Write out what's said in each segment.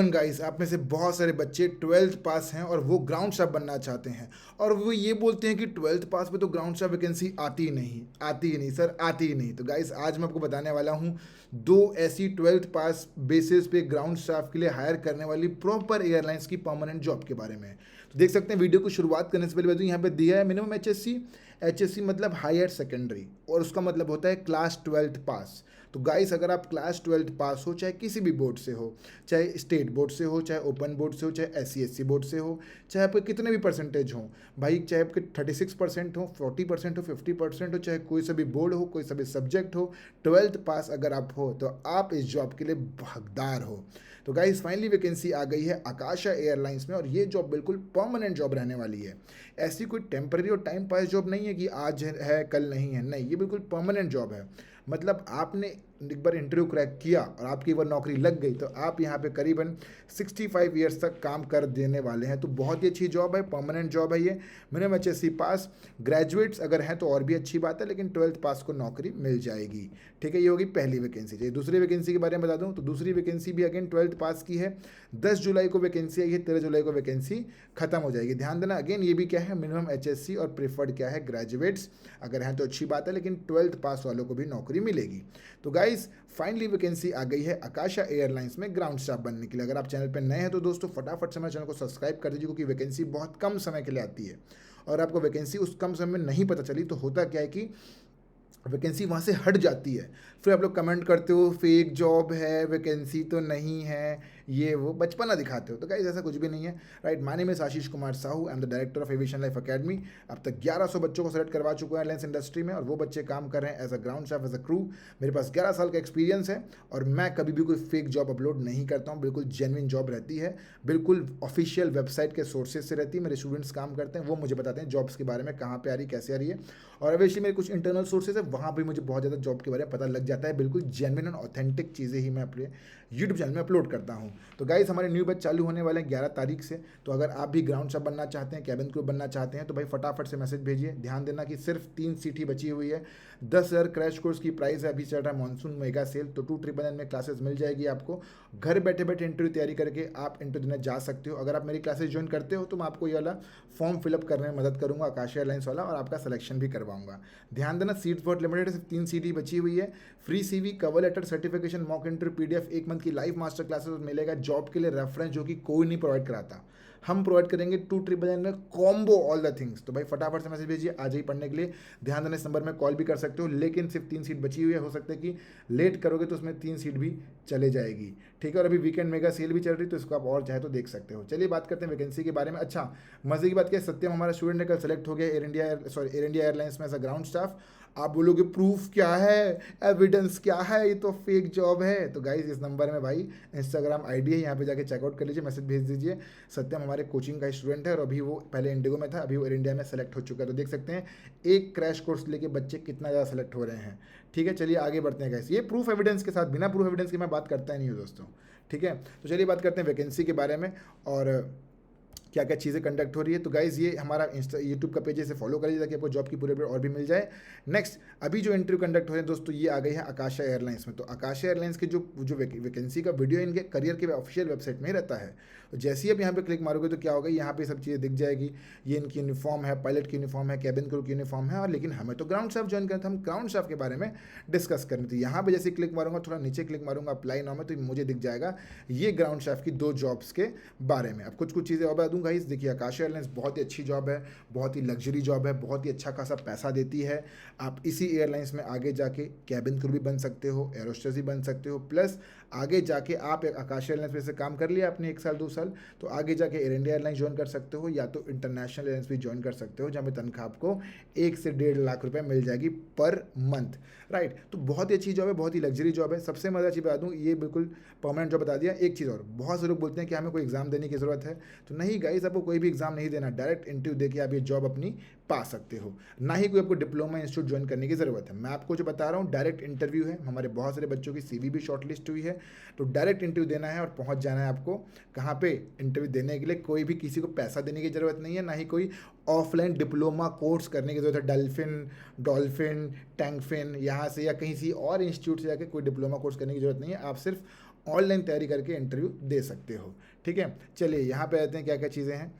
Guys, आप में से बहुत सारे बच्चे 12th पास हैं और वो ग्राउंड स्टाफ बनना चाहते हैं और वो ये बोलते हैं कि 12th पास पे तो ग्राउंड स्टाफ वैकेंसी आती ही नहीं सर, आती ही नहीं। तो गाइस, आज मैं आपको बताने वाला हूँ दो ऐसी 12th पास बेसिस पे ग्राउंड स्टाफ के लिए हायर करने वाली प्रॉपर एयरलाइंस की परमानेंट जॉब के बारे में। तो देख सकते हैं, वीडियो को शुरुआत करने से पहले बता दूं, यहाँ पे दिया है मिनिमम एचएससी मतलब हायर सेकेंडरी, और उसका मतलब होता है क्लास 12th पास। तो गाइस, अगर आप क्लास 12th पास हो, चाहे किसी भी बोर्ड से हो, चाहे स्टेट बोर्ड से हो, चाहे ओपन बोर्ड से हो, चाहे SC SC बोर्ड से हो, चाहे आपके कितने भी परसेंटेज हो भाई, चाहे आपके 36% हो, 40% हो, 50% हो, चाहे कोई सा भी बोर्ड हो, कोई सा भी सब्जेक्ट हो, 12th पास अगर आप हो तो आप इस जॉब के लिए हकदार हो। तो गाइस, फाइनली वैकेंसी आ गई है आकाशा एयरलाइंस में, और ये जॉब बिल्कुल परमानेंट जॉब रहने वाली है। ऐसी कोई टेम्पररी और टाइम पास जॉब नहीं है कि आज है कल नहीं है, नहीं, ये बिल्कुल परमानेंट जॉब है। मतलब आपने एक बार इंटरव्यू क्रैक किया और आपकी एक बार नौकरी लग गई तो आप यहाँ पे करीबन 65 ईयर्स तक काम कर देने वाले हैं। तो बहुत ही अच्छी जॉब है, परमानेंट जॉब है ये। मिनिमम HSC पास, ग्रेजुएट्स अगर हैं तो और भी अच्छी बात है, लेकिन 12th पास को नौकरी मिल जाएगी। ठीक है, ये होगी पहली वैकेंसी। चाहिए दूसरी वैकेंसी के बारे में बता दूं तो दूसरी वैकेंसी भी अगेन 12th पास की है। 10 जुलाई को वैकेंसी आई है, 13 जुलाई को वैकेंसी खत्म हो जाएगी। ध्यान देना, अगेन ये भी क्या है, मिनिमम HSC और प्रेफर्ड क्या है, ग्रेजुएट्स अगर हैं तो अच्छी बात है, लेकिन 12th पास वालों को भी नौकरी मिलेगी। तो गाइस, फाइनली वैकेंसी आ गई है आकाशा एयरलाइंस में ग्राउंड स्टाफ बनने के लिए। अगर आप चैनल पर नए हैं तो दोस्तों फटाफट से मेरे चैनल को सब्सक्राइब कर दीजिए, क्योंकि वैकेंसी बहुत कम समय के लिए आती है। और आपको वैकेंसी उस कम समय में नहीं पता चली तो होता क्या है कि वैकेंसी वहाँ से हट जाती है, फिर आप लोग कमेंट करते हो फेक जॉब है, वैकेंसी तो नहीं है, ये वो बचपना दिखाते हो। तो गाइस, ऐसा कुछ भी नहीं है। Right, my name is Ashish Kumar Sahu, I am the director of aviation life academy. अब तक 1100 बच्चों को सेलेक्ट करवा चुका है एयरलाइंस इंडस्ट्री में, और वो बच्चे काम कर रहे हैं as a ground staff, as a crew. मेरे पास 11 साल का एक्सपीरियंस है और मैं कभी भी कोई फेक जॉब अपलोड नहीं करता हूँ। बिल्कुल जेन्युइन जॉब रहती है, बिल्कुल ऑफिशियल वेबसाइट के सोर्सेज से रहती है। मेरे स्टूडेंट्स काम करते हैं, वो मुझे बताते हैं जॉब्स के बारे में, कहाँ पे आ रही, कैसे आ रही है। और ऑब्वियसली मेरे कुछ इंटरनल सोर्सेज है, वहाँ भी मुझे बहुत ज़्यादा जॉब के बारे में पता लग जाता है। बिल्कुल जेन्युइन और ऑथेंटिक चीज़ें ही मैं अपने यूट्यूब चैनल में अपलोड करता हूँ। तो गाइस, हमारे न्यू बैच चालू होने वाले हैं 11 तारीख से। तो अगर आप भी ग्राउंड स्टाफ बनना चाहते हैं, कैबिन क्रू बनना चाहते हैं, तो भाई फटाफट से मैसेज भेजिए। ध्यान देना कि सिर्फ 3 सीट ही बची हुई है। 10,000 क्रैश कोर्स की प्राइस है, अभी चल रहा है मानसून मेगा सेल, तो 2,999 में क्लासेस मिल जाएगी आपको। घर बैठे बैठे इंटरव्यू तैयारी करके आप इंटरव्यू देने जा सकते हो। अगर आप मेरी क्लासेस ज्वाइन करते हो तो मैं आपको ये वाला फॉर्म फिलअप करने में मदद करूंगा, आकाश एयरलाइंस वाला, और आपका सिलेक्शन भी करवाऊंगा। ध्यान देना, सीट्स बहुत लिमिटेड है, सिर्फ 3 सीट ही बची हुई है। Free CV, cover letter, certification, mock interview PDF, 1 month की लाइव मास्टर क्लासेस मिलेगा। जॉब के लिए रेफरेंस जो कि कोई नहीं प्रोवाइड कराता, हम प्रोवाइड करेंगे। 2,999 में कॉम्बो ऑल द थिंग्स। तो भाई फटाफट से मैसेज भेजिए, आज ही पढ़ने के लिए। ध्यान देना, इस नंबर में कॉल भी कर सकते हो, लेकिन सिर्फ 3 सीट बची हुई है। हो सकता है कि लेट करोगे तो उसमें 3 सीट भी चले जाएगी। ठीक है, और अभी वीकेंड मेगा सेल भी चल रही है, तो इसको आप और चाहे तो देख सकते हो। चलिए बात करते हैं वैकेंसी के बारे में। अच्छा, मजे की बात क्या है, सत्यम हमारा स्टूडेंट है, कल सेलेक्ट हो गया एयर इंडिया एयरलाइंस में एज अ ग्राउंड स्टाफ। आप बोलोगे प्रूफ क्या है, एविडेंस क्या है, ये तो फेक जॉब है। तो गाइज, इस नंबर में भाई इंस्टाग्राम ID है, यहाँ पे जाके चेकआउट कर लीजिए, मैसेज भेज दीजिए। सत्यम हमारे कोचिंग का स्टूडेंट है और अभी वो पहले इंडिगो में था, अभी वो एयर इंडिया में सेलेक्ट हो चुका है। तो देख सकते हैं एक क्रैश कोर्स लेके बच्चे कितना ज़्यादा सेलेक्ट हो रहे हैं। ठीक है, चलिए आगे बढ़ते हैं गाइस। ये प्रूफ एविडेंस के साथ, बिना प्रूफ एविडेंस के मैं बात करता ही नहीं हूँ दोस्तों। ठीक है, तो चलिए बात करते हैं वैकेंसी के बारे में और क्या क्या चीज़ें कंडक्ट हो रही है। तो गाइज़, ये हमारा यूट्यूब का पेज है, इसे फॉलो करिए ताकि आपको जॉब की पूरी अपडेट और भी मिल जाए। नेक्स्ट, अभी जो इंटरव्यू कंडक्ट हो रहे हैं दोस्तों, ये आ गई है आकाशा एयरलाइंस में। तो आकाशा एयरलाइंस की जो वैकेंसी का वीडियो इनके करियर के ऑफिशियल वेबसाइट में ही रहता है। तो जैसे ही आप यहाँ पे क्लिक मारोगे तो क्या होगा, यहाँ पे सब चीज़ें दिख जाएगी। ये इनकी यूनिफॉर्म है, पायलट की यूनिफॉर्म है, कैबिन क्रू की यूनिफॉर्म है, और लेकिन हमें तो ग्राउंड स्टाफ ज्वाइन करना था, हम ग्राउंड स्टाफ के बारे में डिस्कस करनी थी। यहाँ पे जैसे क्लिक मारूंगा, थोड़ा नीचे क्लिक मारूंगा अप्लाई नाउ में, तो मुझे दिख जाएगा ये ग्राउंड स्टाफ की 2 जॉब्स के बारे में। अब कुछ चीज़ें और बता दूंगा। इस देखिए, आकाशा एयरलाइंस बहुत ही अच्छी जॉब है, बहुत ही लग्जरी जॉब है, बहुत ही अच्छा खासा पैसा देती है। आप इसी एयरलाइंस में आगे जाके कैबिन क्रू भी बन सकते हो, एरोस्टेस भी बन सकते हो, प्लस आगे जाके आप आकाशा एयरलाइंस में से काम कर लिया आपने 1 साल 2 साल, तो आगे जाके एयर इंडिया एयरलाइंस ज्वाइन कर सकते हो, या तो इंटरनेशनल एयरलाइंस भी ज्वाइन कर सकते हो, जहाँ पे तनख्वाह आपको 1 से 1.5 लाख रुपए मिल जाएगी पर मंथ। राइट, तो बहुत ही अच्छी जॉब है, बहुत ही लग्जरी जॉब है। सबसे मज़ा अच्छी बता दूँ, ये बिल्कुल परमानेंट जॉब बता दिया। एक चीज़ और, बहुत से लोग बोलते हैं कि हमें कोई एग्जाम देने की ज़रूरत है, तो नहीं गाइस, आपको कोई भी एग्जाम नहीं देना, डायरेक्ट इंटरव्यू देके आप ये जॉब अपनी पा सकते हो। ना ही कोई आपको डिप्लोमा इंस्टीट्यूट ज्वाइन करने की ज़रूरत है। मैं आपको जो बता रहा हूँ डायरेक्ट इंटरव्यू है। हमारे बहुत सारे बच्चों की CV भी शॉर्टलिस्ट हुई है। तो डायरेक्ट इंटरव्यू देना है और पहुँच जाना है आपको कहाँ पे, इंटरव्यू देने के लिए। कोई भी किसी को पैसा देने की ज़रूरत नहीं है, ना ही कोई ऑफलाइन डिप्लोमा कोर्स करने की ज़रूरत है। डॉल्फिन, टैंकफिन यहाँ से या कहीं सी और इंस्टीट्यूट से जाके कोई डिप्लोमा कोर्स करने की ज़रूरत नहीं है। आप सिर्फ ऑनलाइन तैयारी करके इंटरव्यू दे सकते हो। ठीक है, चलिए यहाँ पे आते हैं क्या क्या चीज़ें हैं।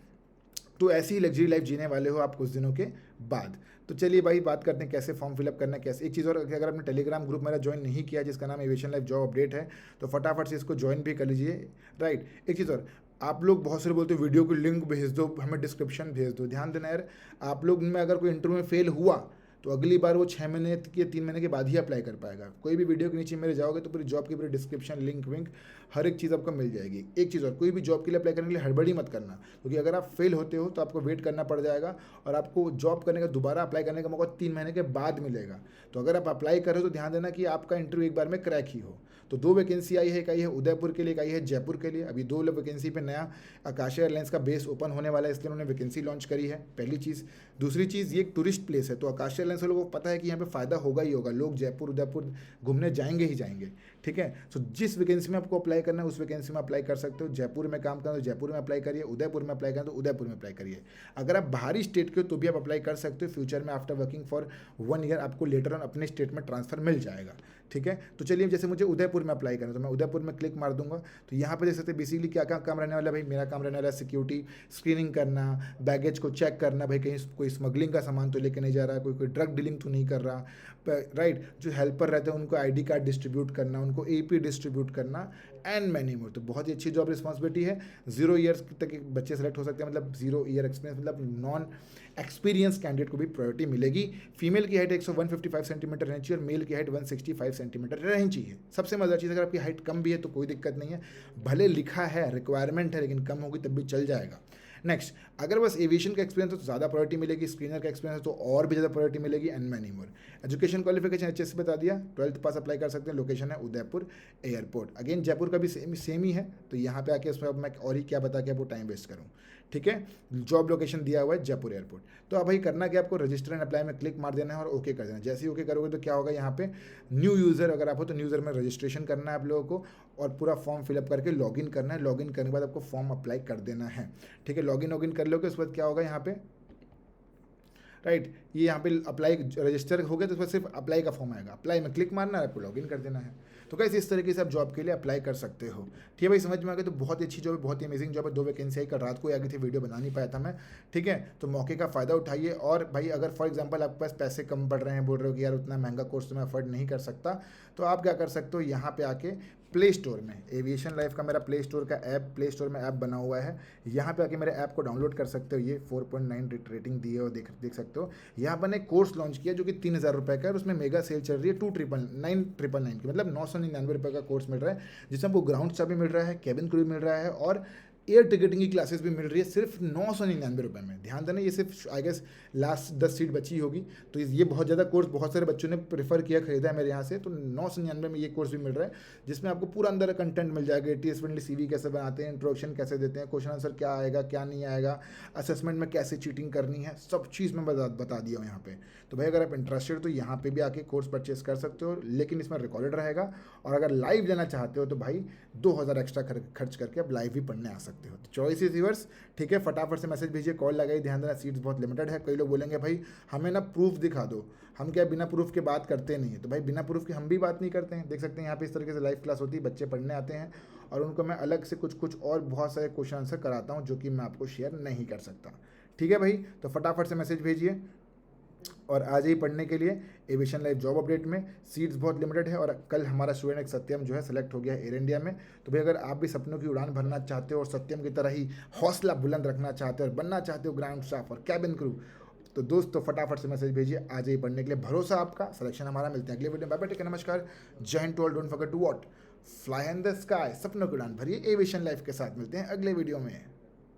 तो ऐसी ही लग्जरी लाइफ जीने वाले हो आप कुछ दिनों के बाद। तो चलिए भाई बात करते हैं कैसे फॉर्म फिलअप करना है, कैसे। एक चीज़ और, अगर आपने टेलीग्राम ग्रुप मेरा ज्वाइन नहीं किया जिसका नाम एविएशन लाइफ जॉब अपडेट है, तो फटाफट से इसको ज्वाइन भी कर लीजिए। राइट, एक चीज़ और, आप लोग बहुत सारे बोलते हो वीडियो की लिंक भेज दो, हमें डिस्क्रिप्शन भेज दो। ध्यान देना यार, आप लोग में अगर कोई इंटरव्यू में फेल हुआ तो अगली बार वो 6 महीने या 3 महीने के बाद ही अप्लाई कर पाएगा। कोई भी वीडियो के नीचे मेरे जाओगे तो पूरी जॉब की पूरी डिस्क्रिप्शन, लिंक विंक, हर एक चीज़ आपको मिल जाएगी। एक चीज़ और, कोई भी जॉब के लिए अप्लाई करने के लिए हड़बड़ी मत करना, क्योंकि अगर आप फेल होते हो तो आपको वेट करना पड़ जाएगा और आपको जॉब करने का दोबारा अप्लाई करने का मौका 3 महीने के बाद मिलेगा। तो अगर आप अप्लाई करो तो ध्यान देना कि आपका इंटरव्यू एक बार में क्रैक ही हो। तो 2 वैकेंसी आई है, एक आई है उदयपुर के लिए, एक आई है जयपुर के लिए। अभी 2 वैकेंसी पे नया आकाश एयरलाइंस का बेस ओपन होने वाला है, इसलिए उन्होंने वैकेंसी लॉन्च करी है, पहली चीज़। दूसरी चीज़, ये एक टूरिस्ट प्लेस है, तो आकाश एयरलाइंस वालों को पता है कि यहाँ पे फ़ायदा होगा ही होगा, लोग जयपुर उदयपुर घूमने जाएंगे ही जाएंगे। ठीक है, तो जिस वैकेंसी में आपको अप्लाई करना है उस वैकेंसी में अप्लाई कर सकते हो। जयपुर में काम करना तो जयपुर में अप्लाई करिए, उदयपुर में अप्लाई करना तो उदयपुर में अप्लाई करिए। अगर आप बाहरी स्टेट के हो तो भी आप अप्लाई कर सकते हो। फ्यूचर में आफ्टर वर्किंग फॉर 1 ईयर आपको लेटर ऑन अपने स्टेट में ट्रांसफर मिल जाएगा। ठीक है, तो चलिए जैसे मुझे उदयपुर में अप्लाई करना है तो मैं उदयपुर में क्लिक मार दूंगा। तो यहाँ पे देख सकते हैं बेसिकली क्या क्या काम रहने वाला है भाई। मेरा काम रहने वाला है सिक्योरिटी स्क्रीनिंग करना, बैगेज को चेक करना, भाई कहीं कोई स्मगलिंग का सामान तो लेके नहीं जा रहा, कोई ड्रग डीलिंग तो नहीं कर रहा। राइट, जो हेल्पर रहते हैं उनको आईडी कार्ड डिस्ट्रीब्यूट करना, उनको एपी डिस्ट्रीब्यूट करना, एंड मैनी मोर। तो बहुत ही अच्छी जॉब रिस्पॉन्सिबिलिटी है। 0 ईयर्स तक के बच्चे सेलेक्ट हो सकते हैं, मतलब 0 ईयर एक्सपीरियंस, मतलब नॉन एक्सपीरियंस कैंडिडेट को भी प्रायोरिटी मिलेगी। फीमेल की हाइट 155 सेंटीमीटर रहनी चाहिए और मेल की हाइट 165 सेंटीमीटर रहनी चाहिए। सबसे मज़ेदार चीज़, अगर आपकी हाइट कम भी है तो कोई दिक्कत नहीं है, भले लिखा है रिक्वायरमेंट है लेकिन कम होगी तब भी चल जाएगा। नेक्स्ट, अगर बस एविएशन का एक्सपीरियंस है तो ज़्यादा प्रायोरिटी मिलेगी, स्क्रीनर का एक्सपीरियंस है तो और भी ज़्यादा प्रायोरिटी मिलेगी, and many more. Education qualification HS बता दिया, 12th पास अप्लाई कर सकते हैं। लोकेशन है उदयपुर एयरपोर्ट। अगेन जयपुर का भी सेम ही है, तो यहाँ पे आके उसमें अब मैं और ही क्या बता के आपको टाइम वेस्ट करूँ। ठीक है, जॉब लोकेशन दिया हुआ है जयपुर एयरपोर्ट। तो अब भाई करना क्या, आपको रजिस्टर एंड अप्लाई में क्लिक मार देना है और ओके कर देना। जैसे ही ओके करोगे तो क्या होगा, यहाँ पे न्यू यूज़र अगर आप हो तो न्यू यूज़र में रजिस्ट्रेशन करना है आप लोगों को और पूरा फॉर्म फिलअप करके लॉगिन करना है। लॉगिन करने के बाद आपको फॉर्म अप्लाई कर देना है। ठीक है, लॉगिन कर लोगे उसके बाद क्या होगा यहाँ पे, राइट, ये यहाँ पे अप्लाई रजिस्टर हो गया तो उसमें सिर्फ अप्लाई का फॉर्म आएगा, अप्लाई में क्लिक मारना है, आपको लॉगिन कर देना है। तो कैसे इस तरीके से आप जॉब के लिए अप्लाई कर सकते हो। ठीक है भाई, समझ में आ गया। तो बहुत ही अच्छी जॉब है, बहुत ही अमेजिंग जॉब है। 2 वैकेंसी आई, कल रात को आ गई थी, वीडियो बना नहीं पाया था मैं। ठीक है, तो मौके का फ़ायदा उठाइए। और भाई अगर फॉर एग्जांपल आपके पास पैसे कम पड़ रहे हैं, बोल रहे हो कि यार उतना महंगा कोर्स तो मैं अफोर्ड नहीं कर सकता, तो आप क्या कर सकते हो, यहाँ पे आके प्ले स्टोर में एविएशन लाइफ का मेरा प्ले स्टोर का ऐप, प्ले स्टोर में ऐप बना हुआ है, यहाँ पे आके मेरे ऐप को डाउनलोड कर सकते हो। ये 4.9 रेटिंग दी है और देख सकते हो। यहाँ पर ने कोर्स लॉन्च किया जो कि 3000 रुपये का है और उसमें मेगा सेल चल रही है 2,999 की, मतलब 999 रुपये का कोर्स मिल रहा है, जिसमें आपको ग्राउंड स्टाफ भी मिल रहा है, केबिन क्रू भी मिल रहा है और एयर टिकटिंग की क्लासेस भी मिल रही है सिर्फ 999 रुपये में। ध्यान देना, ये सिर्फ आई गेस लास्ट 10 सीट बची होगी, तो ये बहुत ज़्यादा कोर्स बहुत सारे बच्चों ने प्रेफर किया, खरीदा है मेरे यहाँ से। तो 999 में ये कोर्स भी मिल रहा है, जिसमें आपको पूरा अंदर कंटेंट मिल जाएगा। ATS फ्रेंडली CV कैसे बनाते हैं, इंट्रोडक्शन कैसे देते हैं, क्वेश्चन आंसर क्या आएगा क्या नहीं आएगा, असेसमेंट में कैसे चीटिंग करनी है, सब चीज़ मैं बता दिया हूँ यहाँ पे। तो भाई अगर आप इंटरेस्टेड तो यहाँ पे भी आके कोर्स परचेस कर सकते हो, लेकिन इसमें रिकॉर्डेड रहेगा। और अगर लाइव लेना चाहते हो तो भाई 2000 एक्स्ट्रा खर्च करके आप लाइव भी पढ़ने आ सकते हो। तो चॉइस इज यूअर्स। ठीक है, फटाफट से मैसेज भेजिए, कॉल लगाइए। ध्यान देना, सीट्स बहुत लिमिटेड है। कई लोग बोलेंगे भाई हमें ना प्रूफ दिखा दो, हम क्या बिना प्रूफ के बात करते नहीं है। तो भाई बिना प्रूफ के हम भी बात नहीं करते हैं। देख सकते हैं यहाँ पे इस तरीके से लाइव क्लास होती है, बच्चे पढ़ने आते हैं और उनको मैं अलग से कुछ और बहुत सारे क्वेश्चन आंसर कराता हूँ, जो कि मैं आपको शेयर नहीं कर सकता। ठीक है भाई, तो फटाफट से मैसेज भेजिए और आज ही पढ़ने के लिए एविएशन लाइफ जॉब अपडेट में। सीट्स बहुत लिमिटेड है और कल हमारा स्टूडेंट एक सत्यम जो है सेलेक्ट हो गया है एयर इंडिया में। तो भाई अगर आप भी सपनों की उड़ान भरना चाहते हो और सत्यम की तरह ही हौसला बुलंद रखना चाहते हो और बनना चाहते हो ग्राउंड स्टाफ और कैबिन क्रू, तो दोस्तों फटाफट से मैसेज भेजिए आज ही पढ़ने के लिए। भरोसा आपका, सिलेक्शन हमारा। मिलते हैं अगले वीडियो में। बाय बाय, नमस्कार, जय हिंद to all. Don't forget to what, fly in the sky. सपनों की उड़ान भरिए एविएशन लाइफ के साथ। मिलते हैं अगले वीडियो में।